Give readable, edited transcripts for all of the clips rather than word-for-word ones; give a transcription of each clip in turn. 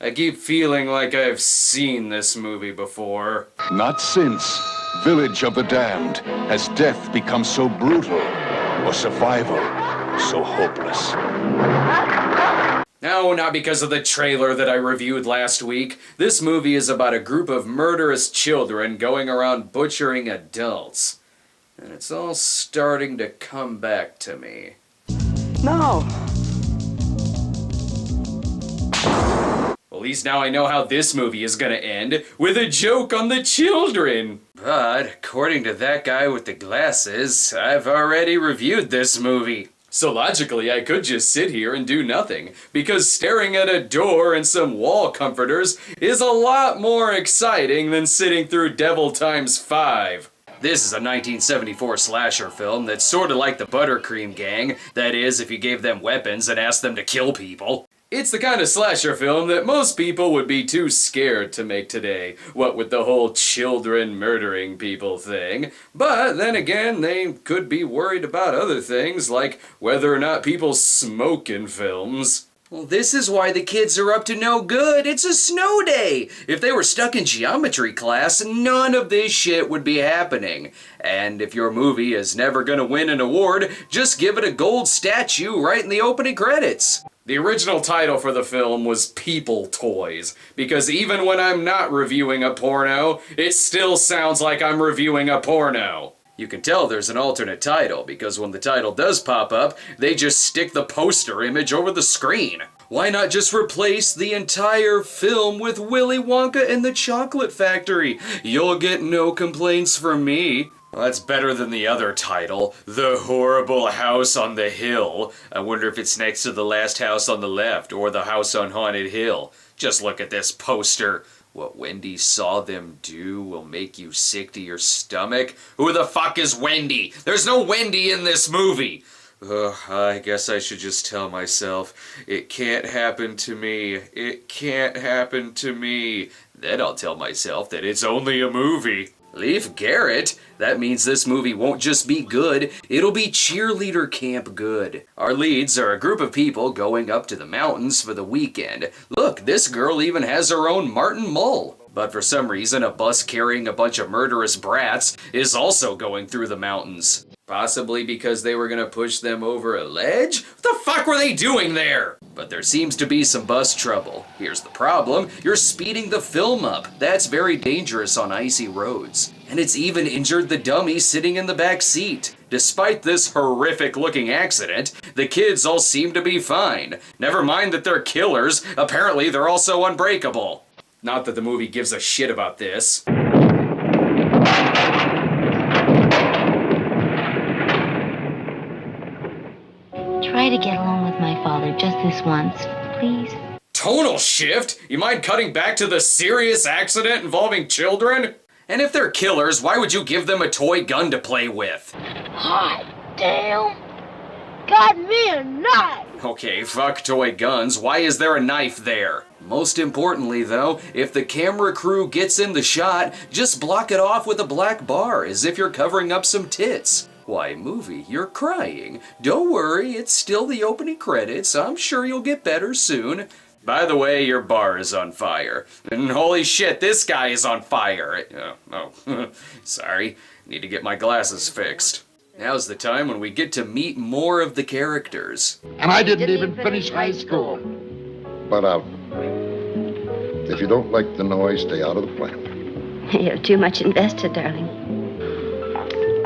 I keep feeling like I've seen this movie before. Not since Village of the Damned has death become so brutal or survival so hopeless. No, not because of the trailer that I reviewed last week. This movie is about a group of murderous children going around butchering adults. And it's all starting to come back to me. No. At least now I know how this movie is gonna end, with a joke on the children. But, according to that guy with the glasses, I've already reviewed this movie. So logically, I could just sit here and do nothing, because staring at a door and some wall comforters is a lot more exciting than sitting through Devil Times 5. This is a 1974 slasher film that's sorta like the Buttercream Gang, that is, if you gave them weapons and asked them to kill people. It's the kind of slasher film that most people would be too scared to make today, what with the whole children murdering people thing. But then again, they could be worried about other things, like whether or not people smoke in films. Well, this is why the kids are up to no good. It's a snow day. If they were stuck in geometry class, none of this shit would be happening. And if your movie is never gonna win an award, just give it a gold statue right in the opening credits. The original title for the film was People Toys, because even when I'm not reviewing a porno, it still sounds like I'm reviewing a porno. You can tell there's an alternate title, because when the title does pop up, they just stick the poster image over the screen. Why not just replace the entire film with Willy Wonka and the Chocolate Factory? You'll get no complaints from me. Well, that's better than the other title, The Horrible House on the Hill. I wonder if it's next to The Last House on the Left or The House on Haunted Hill. Just look at this poster. What Wendy saw them do will make you sick to your stomach. Who the fuck is Wendy? There's no Wendy in this movie. Ugh, I guess I should just tell myself, it can't happen to me. It can't happen to me. Then I'll tell myself that it's only a movie. Leif Garrett? That means this movie won't just be good, it'll be cheerleader camp good. Our leads are a group of people going up to the mountains for the weekend. Look, this girl even has her own Martin Mull. But for some reason, a bus carrying a bunch of murderous brats is also going through the mountains. Possibly because they were gonna push them over a ledge? What the fuck were they doing there? But there seems to be some bus trouble. Here's the problem, you're speeding the film up. That's very dangerous on icy roads. And it's even injured the dummy sitting in the back seat. Despite this horrific looking accident, the kids all seem to be fine. Never mind that they're killers, apparently they're also unbreakable. Not that the movie gives a shit about this. Try to get along with my father just this once, please. Tonal shift? You mind cutting back to the serious accident involving children? And if they're killers, why would you give them a toy gun to play with? Hot damn. Got me a knife. Okay, fuck toy guns, why is there a knife there? Most importantly though, if the camera crew gets in the shot, just block it off with a black bar as if you're covering up some tits. Why, movie, you're crying. Don't worry, it's still the opening credits. I'm sure you'll get better soon. By the way, your bar is on fire. And holy shit, this guy is on fire. Sorry. Need to get my glasses fixed. Now's the time when we get to meet more of the characters. And I didn't even finish high school. But if you don't like the noise, stay out of the plant. You're too much invested, darling.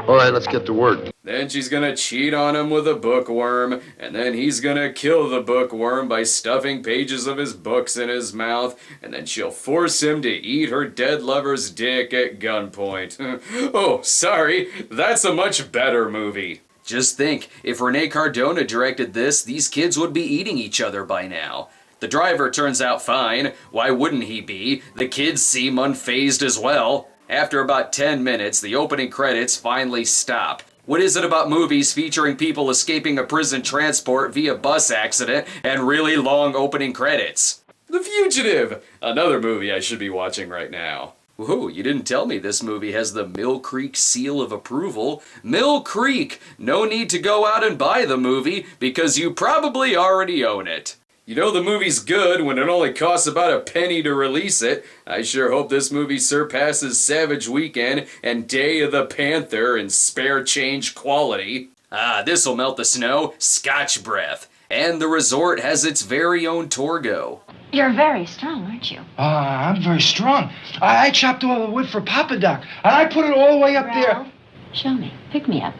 All right, let's get to work. Then she's gonna cheat on him with a bookworm, and then he's gonna kill the bookworm by stuffing pages of his books in his mouth, and then she'll force him to eat her dead lover's dick at gunpoint. Oh, sorry, that's a much better movie. Just think, if Rene Cardona directed this, these kids would be eating each other by now. The driver turns out fine. Why wouldn't he be? The kids seem unfazed as well. After about 10 minutes, the opening credits finally stop. What is it about movies featuring people escaping a prison transport via bus accident and really long opening credits? The Fugitive! Another movie I should be watching right now. Whoa, you didn't tell me this movie has the Mill Creek seal of approval. Mill Creek! No need to go out and buy the movie because you probably already own it. You know the movie's good when it only costs about a penny to release it. I sure hope this movie surpasses Savage Weekend and Day of the Panther in spare change quality. Ah, this'll melt the snow. Scotch breath. And the resort has its very own Torgo. You're very strong, aren't you? I'm very strong. I chopped all the wood for Papa Doc, and I put it all the way up there. Show me. Pick me up.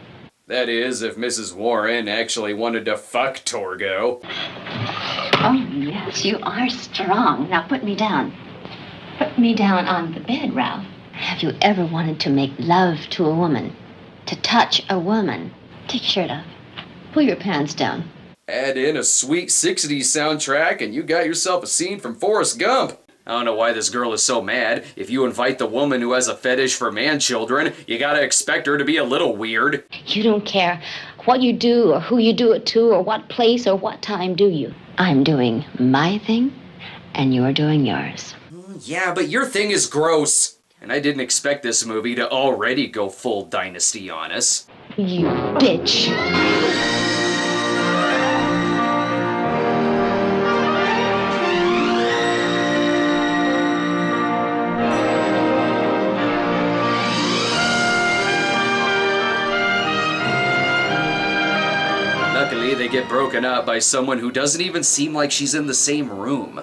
That is, if Mrs. Warren actually wanted to fuck Torgo. Oh, yes, you are strong. Now put me down. Put me down on the bed, Ralph. Have you ever wanted to make love to a woman? To touch a woman? Take your shirt off. Pull your pants down. Add in a sweet 60s soundtrack and you got yourself a scene from Forrest Gump. I don't know why this girl is so mad. If you invite the woman who has a fetish for man-children, you gotta expect her to be a little weird. You don't care what you do or who you do it to or what place or what time, do you? I'm doing my thing and you're doing yours. Yeah, but your thing is gross. And I didn't expect this movie to already go full Dynasty on us. You bitch. Luckily, they get broken up by someone who doesn't even seem like she's in the same room.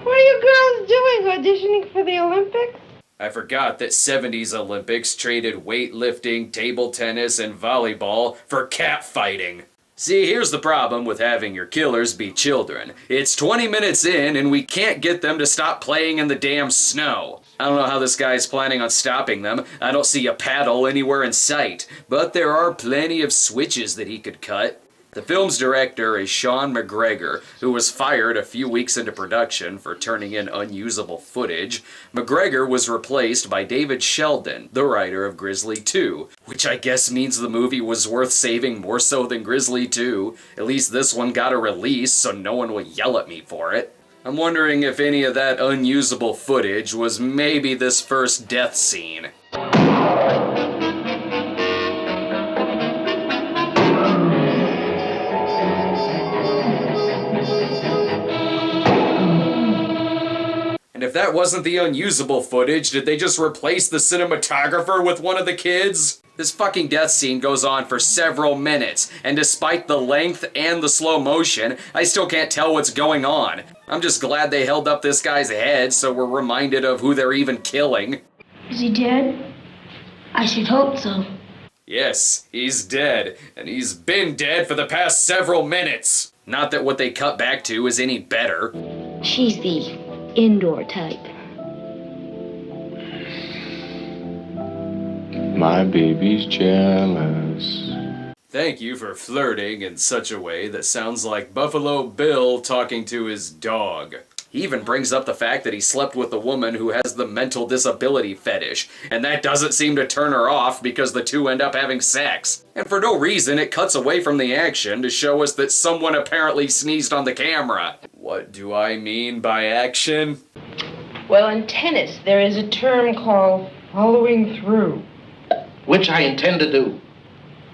What are you girls doing, auditioning for the Olympics? I forgot that 70s Olympics traded weightlifting, table tennis, and volleyball for catfighting. See, here's the problem with having your killers be children. It's 20 minutes in and we can't get them to stop playing in the damn snow. I don't know how this guy is planning on stopping them. I don't see a paddle anywhere in sight, but there are plenty of switches that he could cut. The film's director is Sean McGregor, who was fired a few weeks into production for turning in unusable footage. McGregor was replaced by David Sheldon, the writer of Grizzly 2, which I guess means the movie was worth saving more so than Grizzly 2. At least this one got a release, so no one will yell at me for it. I'm wondering if any of that unusable footage was maybe this first death scene. And if that wasn't the unusable footage, did they just replace the cinematographer with one of the kids? This fucking death scene goes on for several minutes, and despite the length and the slow motion, I still can't tell what's going on. I'm just glad they held up this guy's head so we're reminded of who they're even killing. Is he dead? I should hope so. Yes, he's dead, and he's been dead for the past several minutes. Not that what they cut back to is any better. She's the indoor type. My baby's jealous. Thank you for flirting in such a way that sounds like Buffalo Bill talking to his dog. He even brings up the fact that he slept with a woman who has the mental disability fetish, and that doesn't seem to turn her off because the two end up having sex. And for no reason, it cuts away from the action to show us that someone apparently sneezed on the camera. What do I mean by action? Well, in tennis, there is a term called following through. Which I intend to do.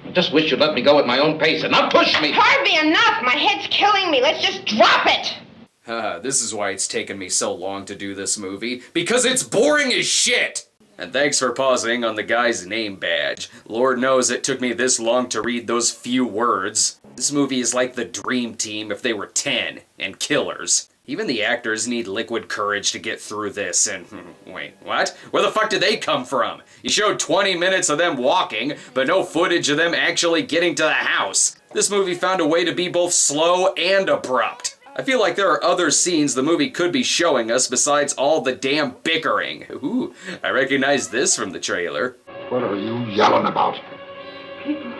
I just wish you'd let me go at my own pace and not push me. Harvey, enough! My head's killing me. Let's just drop it! This is why it's taken me so long to do this movie. Because it's boring as shit! And thanks for pausing on the guy's name badge. Lord knows it took me this long to read those few words. This movie is like the Dream Team if they were 10 and killers. Even the actors need liquid courage to get through this, and wait, what? Where the fuck did they come from? You showed 20 minutes of them walking, but no footage of them actually getting to the house. This movie found a way to be both slow and abrupt. I feel like there are other scenes the movie could be showing us besides all the damn bickering. Ooh, I recognize this from the trailer. What are you yelling about? People.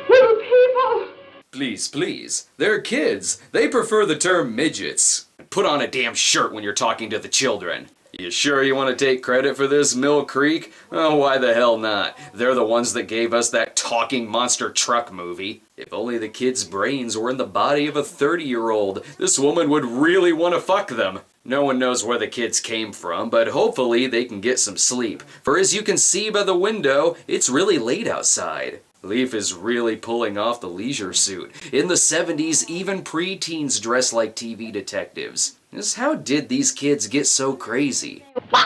Little people! Please, please. They're kids. They prefer the term midgets. Put on a damn shirt when you're talking to the children. You sure you want to take credit for this, Mill Creek? Oh, why the hell not? They're the ones that gave us that talking monster truck movie. If only the kids' brains were in the body of a 30-year-old, this woman would really want to fuck them. No one knows where the kids came from, but hopefully they can get some sleep. For as you can see by the window, it's really late outside. Leaf is really pulling off the leisure suit. In the 70s, even preteens dressed like TV detectives. Just how did these kids get so crazy? Why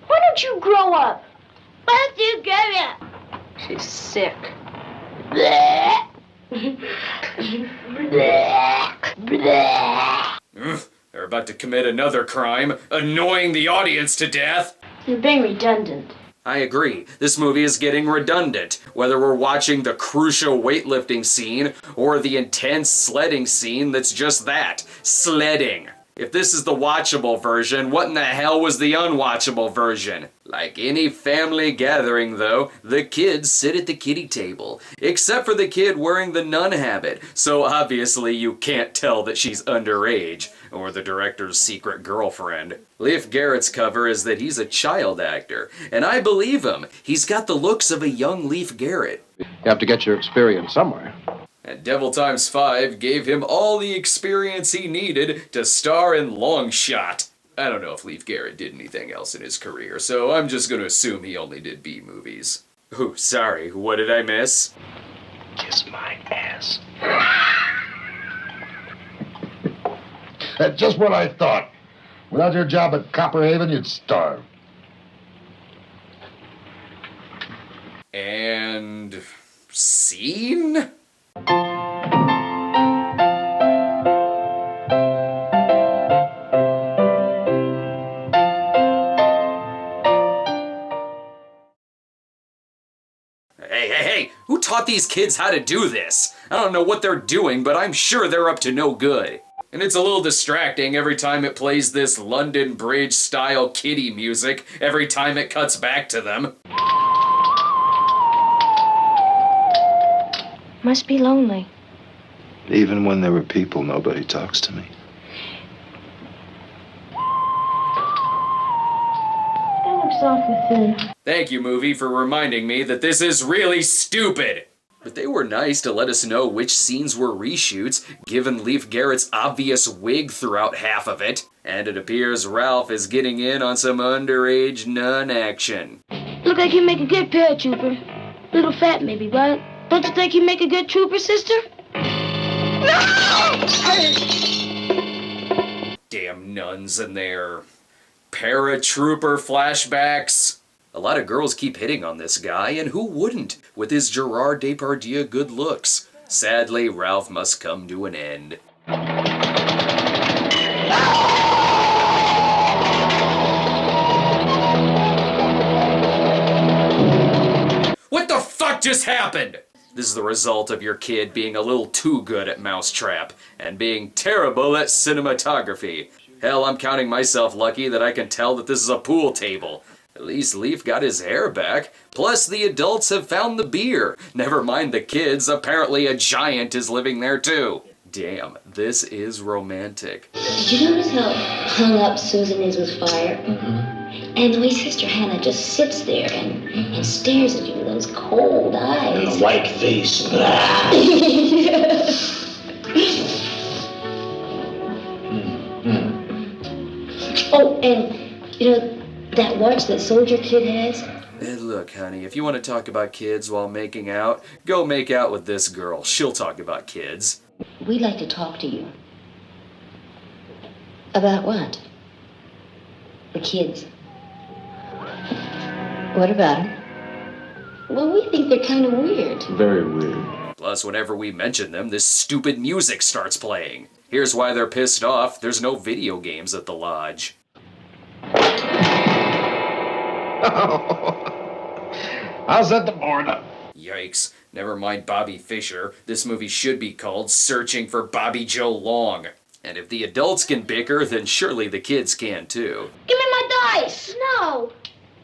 don't you grow up? Why don't you grow up? She's sick. They're about to commit another crime, annoying the audience to death. You're being redundant. I agree. This movie is getting redundant, whether we're watching the crucial weightlifting scene or the intense sledding scene that's just that, sledding. If this is the watchable version, what in the hell was the unwatchable version? Like any family gathering, though, the kids sit at the kiddie table. Except for the kid wearing the nun habit, so obviously you can't tell that she's underage, or the director's secret girlfriend. Leif Garrett's cover is that he's a child actor, and I believe him. He's got the looks of a young Leif Garrett. You have to get your experience somewhere. And Devil Times 5 gave him all the experience he needed to star in Long Shot. I don't know if Leif Garrett did anything else in his career, so I'm just gonna assume he only did B movies. Ooh, sorry, what did I miss? Kiss my ass. That's just what I thought. Without your job at Copperhaven, you'd starve. And... scene? Hey, who taught these kids how to do this? I don't know what they're doing, but I'm sure they're up to no good. And it's a little distracting every time it plays this London Bridge style kiddie music, every time it cuts back to them. Must be lonely. Even when there were people, nobody talks to me. That looks awfully thin. Thank you, movie, for reminding me that this is really stupid. But they were nice to let us know which scenes were reshoots, given Leif Garrett's obvious wig throughout half of it. And it appears Ralph is getting in on some underage nun action. Look like you make a good paratrooper. Little fat maybe, but don't you think you make a good trooper, sister? No! Damn nuns and their paratrooper flashbacks. A lot of girls keep hitting on this guy, and who wouldn't, with his Gerard Depardieu good looks. Sadly, Ralph must come to an end. What the fuck just happened? This is the result of your kid being a little too good at Mousetrap, and being terrible at cinematography. Hell, I'm counting myself lucky that I can tell that this is a pool table. At least Leif got his hair back. Plus, the adults have found the beer. Never mind the kids, apparently a giant is living there too. Damn, this is romantic. Did you notice how hung up Susan is with fire? Mm-hmm. And the way Sister Hannah just sits there and stares at you with those cold eyes. A white face. Oh, and, you know, that watch that soldier kid has? Hey, look, honey, if you want to talk about kids while making out, go make out with this girl. She'll talk about kids. We'd like to talk to you. About what? The kids. What about them? Well, we think they're kind of weird. Very weird. Plus, whenever we mention them, this stupid music starts playing. Here's why they're pissed off. There's no video games at the lodge. I'll set the board up. Yikes. Never mind Bobby Fischer. This movie should be called Searching for Bobby Joe Long. And if the adults can bicker, then surely the kids can too. Give me my dice! No!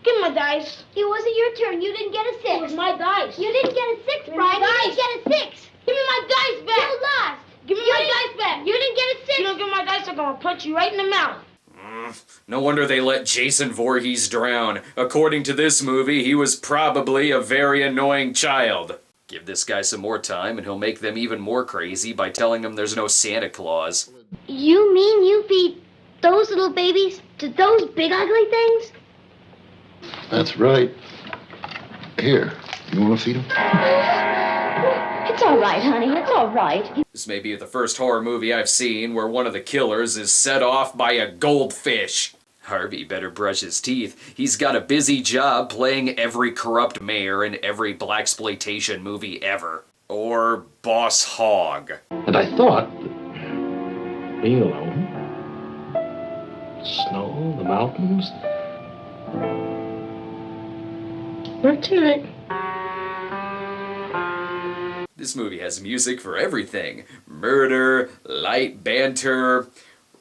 Give me my dice. It wasn't your turn. You didn't get a 6. It was my dice. You didn't get a 6, Give me Brian. my You dice. didn't get a 6. Give me my dice back! You lost. Give me my dice back! You didn't get a 6. If you don't give me my dice, I'm gonna punch you right in the mouth. No wonder they let Jason Voorhees drown. According to this movie, he was probably a very annoying child. Give this guy some more time and he'll make them even more crazy by telling them there's no Santa Claus. You mean you feed those little babies to those big ugly things? That's right. Here, you want to feed him? It's all right, honey. It's all right. This may be the first horror movie I've seen where one of the killers is set off by a goldfish. Harvey better brush his teeth. He's got a busy job playing every corrupt mayor in every blaxploitation movie ever. Or Boss Hogg. And I thought that being alone, snow, the mountains. Not tonight. This movie has music for everything. Murder, light banter,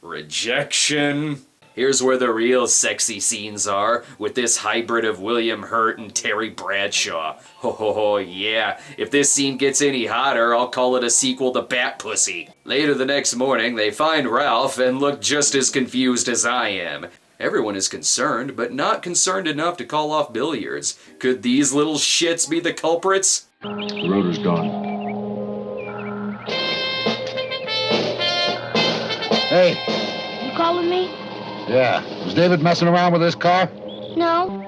rejection. Here's where the real sexy scenes are, with this hybrid of William Hurt and Terry Bradshaw. Ho ho ho, yeah. If this scene gets any hotter, I'll call it a sequel to Bat Pussy. Later the next morning, they find Ralph and look just as confused as I am. Everyone is concerned, but not concerned enough to call off billiards. Could these little shits be the culprits? The rotor's gone. Hey. You calling me? Yeah. Was David messing around with this car? No.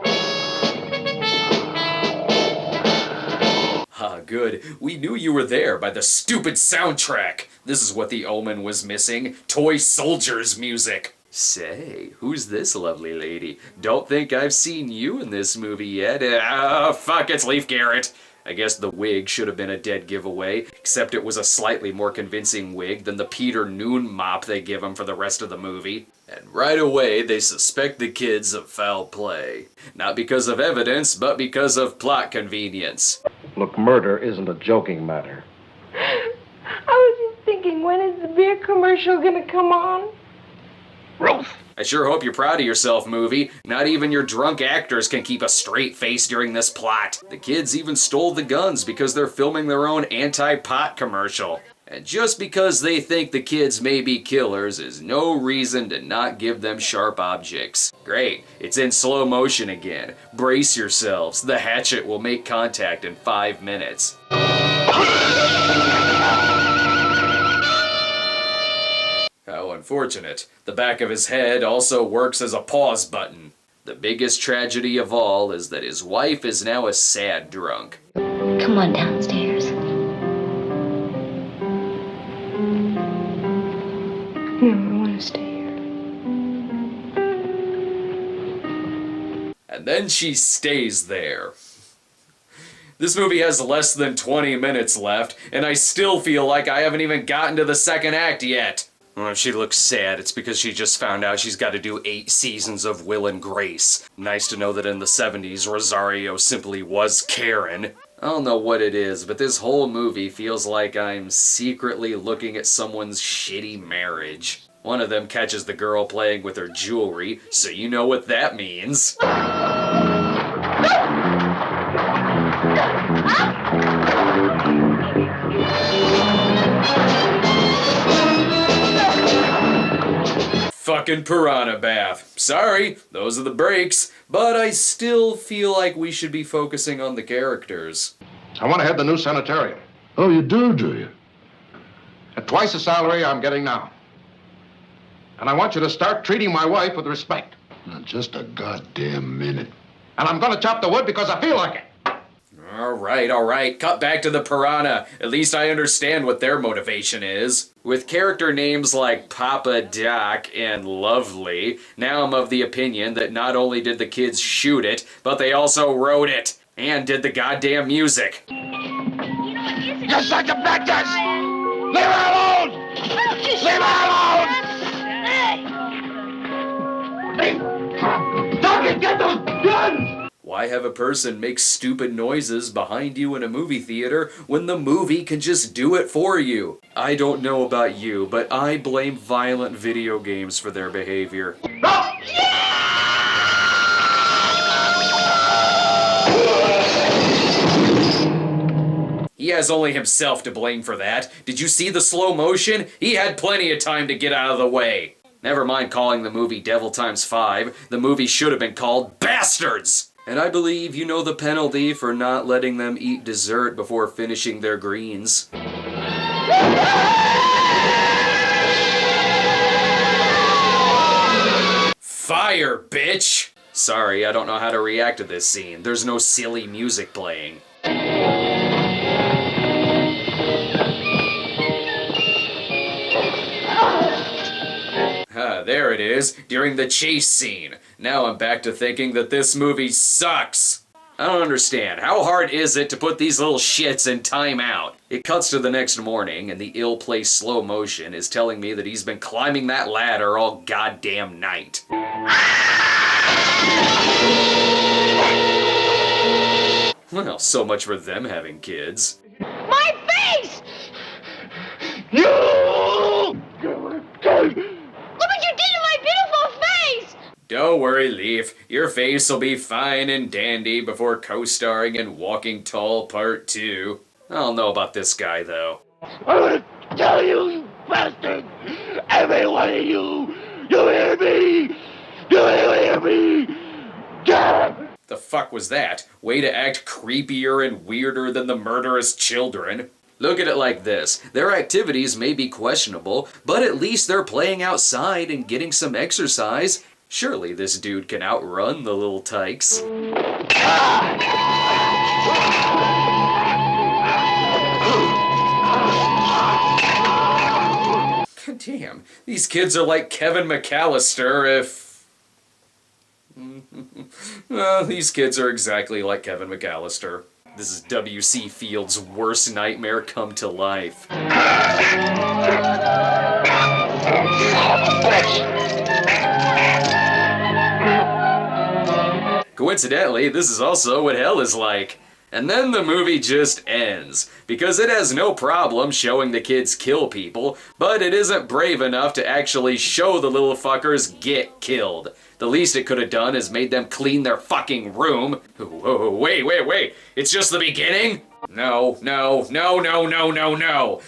Ah, good. We knew you were there by the stupid soundtrack. This is what the Omen was missing. Toy Soldiers music. Say, who's this lovely lady? Don't think I've seen you in this movie yet. Fuck, it's Leif Garrett. I guess the wig should have been a dead giveaway, except it was a slightly more convincing wig than the Peter Noon mop they give him for the rest of the movie. And right away, they suspect the kids of foul play. Not because of evidence, but because of plot convenience. Look, murder isn't a joking matter. I was just thinking, when is the beer commercial gonna come on? Ruth! I sure hope you're proud of yourself, movie. Not even your drunk actors can keep a straight face during this plot. The kids even stole the guns because they're filming their own anti-pot commercial. And just because they think the kids may be killers is no reason to not give them sharp objects. Great, it's in slow motion again. Brace yourselves, the hatchet will make contact in 5 minutes. How unfortunate. The back of his head also works as a pause button. The biggest tragedy of all is that his wife is now a sad drunk. Come on downstairs. No, I want to stay here. And then she stays there. This movie has less than 20 minutes left, and I still feel like I haven't even gotten to the second act yet. Well, if she looks sad, it's because she just found out she's got to do 8 seasons of Will and Grace. Nice to know that in the 70s, Rosario simply was Karen. I don't know what it is, but this whole movie feels like I'm secretly looking at someone's shitty marriage. One of them catches the girl playing with her jewelry, so you know what that means. Fucking piranha bath. Sorry, those are the breaks, but I still feel like we should be focusing on the characters. I want to head the new sanitarium. Oh, you do you? At twice the salary I'm getting now. And I want you to start treating my wife with respect. Now, just a goddamn minute. And I'm gonna chop the wood because I feel like it. All right. Cut back to the piranha. At least I understand what their motivation is. With character names like Papa Doc and Lovely, now I'm of the opinion that not only did the kids shoot it, but they also wrote it. And did the goddamn music. Just like a bitches! Leave her alone! Leave her alone! Don't get those guns! Why have a person make stupid noises behind you in a movie theater when the movie can just do it for you? I don't know about you, but I blame violent video games for their behavior. He has only himself to blame for that. Did you see the slow motion? He had plenty of time to get out of the way. Never mind calling the movie Devil Times 5. The movie should have been called Bastards! And I believe you know the penalty for not letting them eat dessert before finishing their greens. Fire, bitch! Sorry, I don't know how to react to this scene. There's no silly music playing. There it is, during the chase scene. Now I'm back to thinking that this movie sucks. I don't understand. How hard is it to put these little shits in timeout? It cuts to the next morning, and the ill-placed slow motion is telling me that he's been climbing that ladder all goddamn night. Well, so much for them having kids. My face! Look what you did to my beautiful face! Don't worry, Leaf. Your face will be fine and dandy before co-starring in Walking Tall Part 2. I don't know about this guy, though. I'm gonna tell you, you bastard! Every one of you! You hear me? You hear me? God! The fuck was that? Way to act creepier and weirder than the murderous children. Look at it like this. Their activities may be questionable, but at least they're playing outside and getting some exercise. Surely this dude can outrun the little tykes. God damn, these kids are like Kevin McAllister if... these kids are exactly like Kevin McAllister. This is W.C. Fields' worst nightmare come to life. Coincidentally, this is also what hell is like. And then the movie just ends, because it has no problem showing the kids kill people, but it isn't brave enough to actually show the little fuckers get killed. The least it could have done is made them clean their fucking room. Whoa, wait, it's just the beginning? No.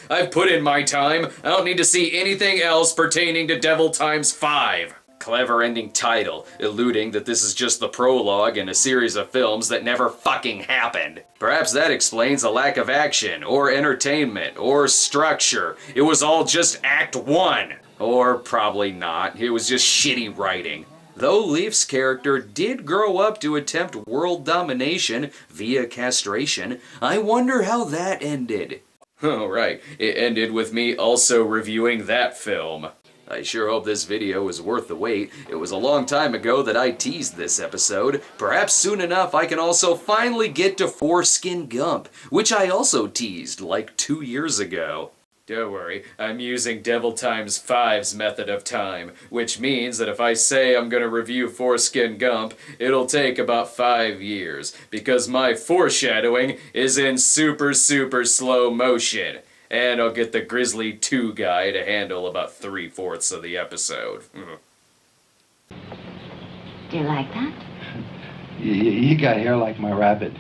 I've put in my time. I don't need to see anything else pertaining to Devil Times 5. Clever ending title, alluding that this is just the prologue in a series of films that never fucking happened. Perhaps that explains a lack of action, or entertainment, or structure. It was all just Act 1. Or probably not. It was just shitty writing. Though Leaf's character did grow up to attempt world domination via castration, I wonder how that ended. Oh right, it ended with me also reviewing that film. I sure hope this video was worth the wait. It was a long time ago that I teased this episode. Perhaps soon enough I can also finally get to Foreskin Gump, which I also teased like 2 years ago. Don't worry, I'm using Devil Times 5's method of time, which means that if I say I'm gonna review Foreskin Gump, it'll take about 5 years, because my foreshadowing is in super slow motion. And I'll get the Grizzly 2 guy to handle about 3/4 of the episode. Do you like that? You got hair like my rabbit.